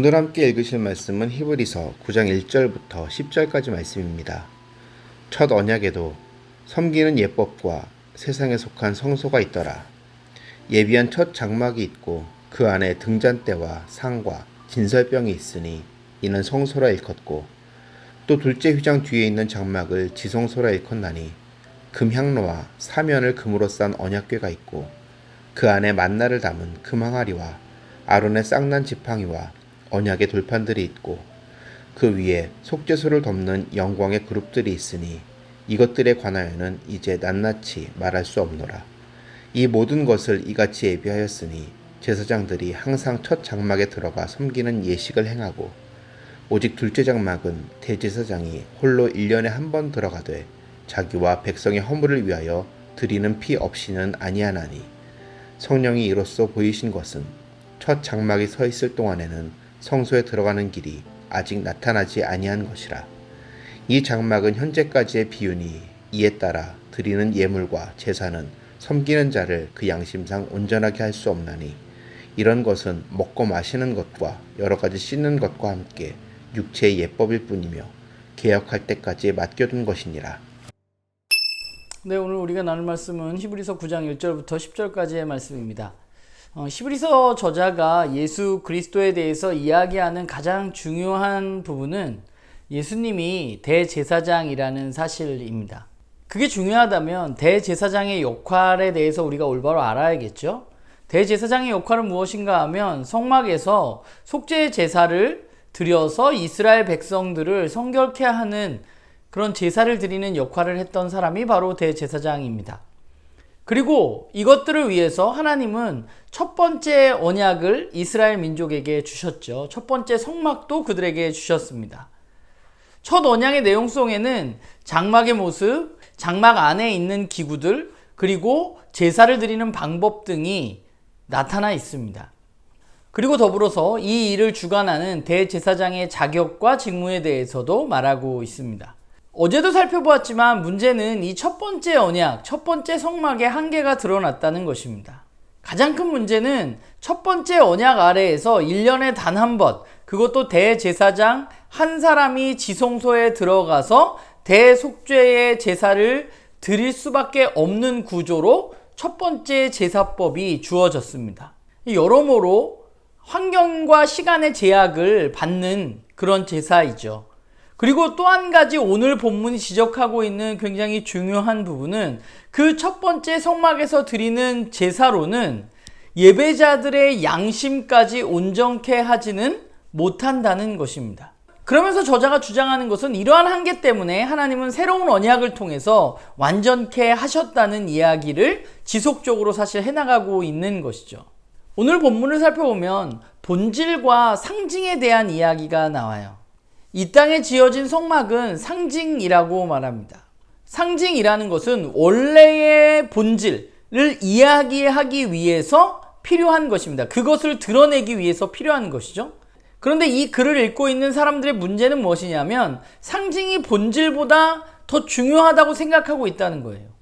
오늘 함께 읽으실 말씀은 히브리서 9장 1절부터 10절까지 말씀입니다. 첫 언약에도 섬기는 예법과 세상에 속한 성소가 있더라. 예비한 첫 장막이 있고 그 안에 등잔대와 상과 진설병이 있으니 이는 성소라 일컫고, 또 둘째 휘장 뒤에 있는 장막을 지성소라 일컫나니 금향로와 사면을 금으로 싼 언약궤가 있고 그 안에 만나를 담은 금항아리와 아론의 쌍난 지팡이와 언약의 돌판들이 있고 그 위에 속죄소를 덮는 영광의 그룹들이 있으니 이것들에 관하여는 이제 낱낱이 말할 수 없노라. 이 모든 것을 이같이 예비하였으니 제사장들이 항상 첫 장막에 들어가 섬기는 예식을 행하고, 오직 둘째 장막은 대제사장이 홀로 1년에 한 번 들어가되 자기와 백성의 허물을 위하여 드리는 피 없이는 아니하나니, 성령이 이로써 보이신 것은 첫 장막이 서 있을 동안에는 성소에 들어가는 길이 아직 나타나지 아니한 것이라. 이 장막은 현재까지의 비유니 이에 따라 드리는 예물과 제사는 섬기는 자를 그 양심상 온전하게 할 수 없나니, 이런 것은 먹고 마시는 것과 여러 가지 씻는 것과 함께 육체의 예법일 뿐이며 개혁할 때까지 맡겨둔 것이니라. 네, 오늘 우리가 나눌 말씀은 히브리서 9장 1절부터 10절까지의 말씀입니다. 히브리서 저자가 예수 그리스도에 대해서 이야기하는 가장 중요한 부분은 예수님이 대제사장이라는 사실입니다. 그게 중요하다면 대제사장의 역할에 대해서 우리가 올바로 알아야겠죠. 대제사장의 역할은 무엇인가 하면 성막에서 속죄 제사를 드려서 이스라엘 백성들을 성결케 하는 그런 제사를 드리는 역할을 했던 사람이 바로 대제사장입니다. 그리고 이것들을 위해서 하나님은 첫 번째 언약을 이스라엘 민족에게 주셨죠. 첫 번째 성막도 그들에게 주셨습니다. 첫 언약의 내용 속에는 장막의 모습, 장막 안에 있는 기구들, 그리고 제사를 드리는 방법 등이 나타나 있습니다. 그리고 더불어서 이 일을 주관하는 대제사장의 자격과 직무에 대해서도 말하고 있습니다. 어제도 살펴보았지만 문제는 이 첫 번째 언약, 첫 번째 성막의 한계가 드러났다는 것입니다. 가장 큰 문제는 첫 번째 언약 아래에서 1년에 단 한 번, 그것도 대제사장 한 사람이 지성소에 들어가서 대속죄의 제사를 드릴 수밖에 없는 구조로 첫 번째 제사법이 주어졌습니다. 여러모로 환경과 시간의 제약을 받는 그런 제사이죠. 그리고 또 한 가지 오늘 본문이 지적하고 있는 굉장히 중요한 부분은 그 첫 번째 성막에서 드리는 제사로는 예배자들의 양심까지 온전케 하지는 못한다는 것입니다. 그러면서 저자가 주장하는 것은 이러한 한계 때문에 하나님은 새로운 언약을 통해서 완전케 하셨다는 이야기를 지속적으로 사실 해나가고 있는 것이죠. 오늘 본문을 살펴보면 본질과 상징에 대한 이야기가 나와요. 이 땅에 지어진 성막은 상징이라고 말합니다. 상징이라는 것은 원래의 본질을 이야기하기 위해서 필요한 것입니다. 그것을 드러내기 위해서 필요한 것이죠. 그런데 이 글을 읽고 있는 사람들의 문제는 무엇이냐면 상징이 본질보다 더 중요하다고 생각하고 있다는 거예요.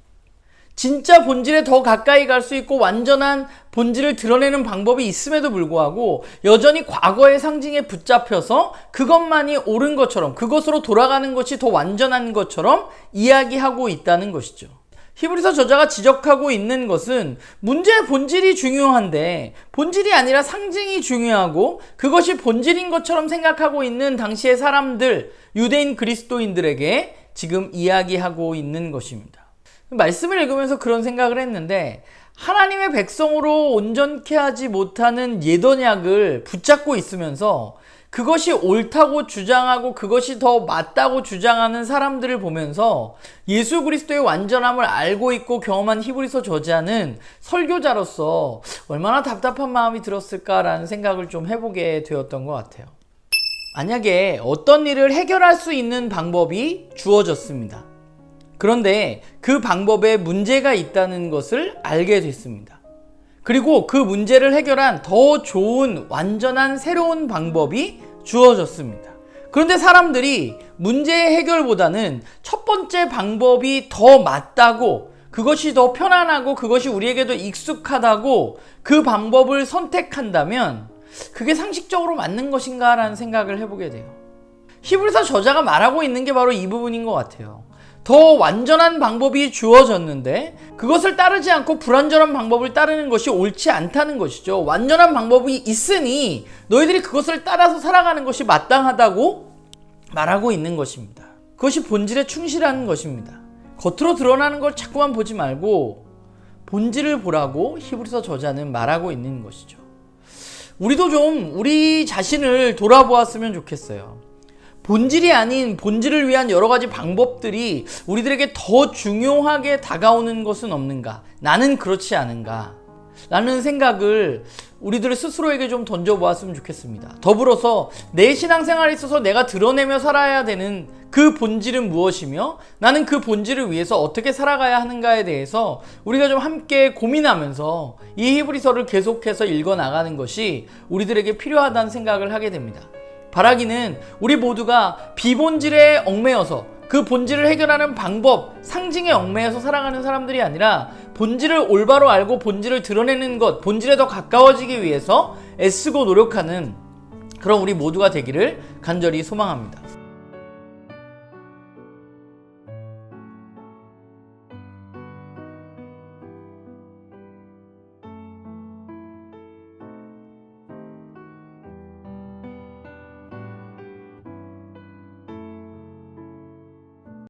진짜 본질에 더 가까이 갈 수 있고 완전한 본질을 드러내는 방법이 있음에도 불구하고 여전히 과거의 상징에 붙잡혀서 그것만이 옳은 것처럼, 그것으로 돌아가는 것이 더 완전한 것처럼 이야기하고 있다는 것이죠. 히브리서 저자가 지적하고 있는 것은 문제의 본질이 중요한데 본질이 아니라 상징이 중요하고 그것이 본질인 것처럼 생각하고 있는 당시의 사람들, 유대인 그리스도인들에게 지금 이야기하고 있는 것입니다. 말씀을 읽으면서 그런 생각을 했는데, 하나님의 백성으로 온전케 하지 못하는 옛 언약을 붙잡고 있으면서 그것이 옳다고 주장하고 그것이 더 맞다고 주장하는 사람들을 보면서 예수 그리스도의 완전함을 알고 있고 경험한 히브리서 저자는 설교자로서 얼마나 답답한 마음이 들었을까라는 생각을 좀 해보게 되었던 것 같아요. 만약에 어떤 일을 해결할 수 있는 방법이 주어졌습니다. 그런데 그 방법에 문제가 있다는 것을 알게 됐습니다. 그리고 그 문제를 해결한 더 좋은 완전한 새로운 방법이 주어졌습니다. 그런데 사람들이 문제의 해결보다는 첫 번째 방법이 더 맞다고, 그것이 더 편안하고 그것이 우리에게도 익숙하다고 그 방법을 선택한다면 그게 상식적으로 맞는 것인가 라는 생각을 해보게 돼요. 히브리서 저자가 말하고 있는 게 바로 이 부분인 것 같아요. 더 완전한 방법이 주어졌는데 그것을 따르지 않고 불완전한 방법을 따르는 것이 옳지 않다는 것이죠. 완전한 방법이 있으니 너희들이 그것을 따라서 살아가는 것이 마땅하다고 말하고 있는 것입니다. 그것이 본질에 충실하는 것입니다. 겉으로 드러나는 걸 자꾸만 보지 말고 본질을 보라고 히브리서 저자는 말하고 있는 것이죠. 우리도 좀 우리 자신을 돌아보았으면 좋겠어요. 본질이 아닌 본질을 위한 여러 가지 방법들이 우리들에게 더 중요하게 다가오는 것은 없는가? 나는 그렇지 않은가? 라는 생각을 우리들 스스로에게 좀 던져보았으면 좋겠습니다. 더불어서 내 신앙생활에 있어서 내가 드러내며 살아야 되는 그 본질은 무엇이며 나는 그 본질을 위해서 어떻게 살아가야 하는가에 대해서 우리가 좀 함께 고민하면서 이 히브리서를 계속해서 읽어나가는 것이 우리들에게 필요하다는 생각을 하게 됩니다. 바라기는 우리 모두가 비본질에 얽매여서 그 본질을 해결하는 방법, 상징에 얽매여서 살아가는 사람들이 아니라 본질을 올바로 알고 본질을 드러내는 것, 본질에 더 가까워지기 위해서 애쓰고 노력하는 그런 우리 모두가 되기를 간절히 소망합니다.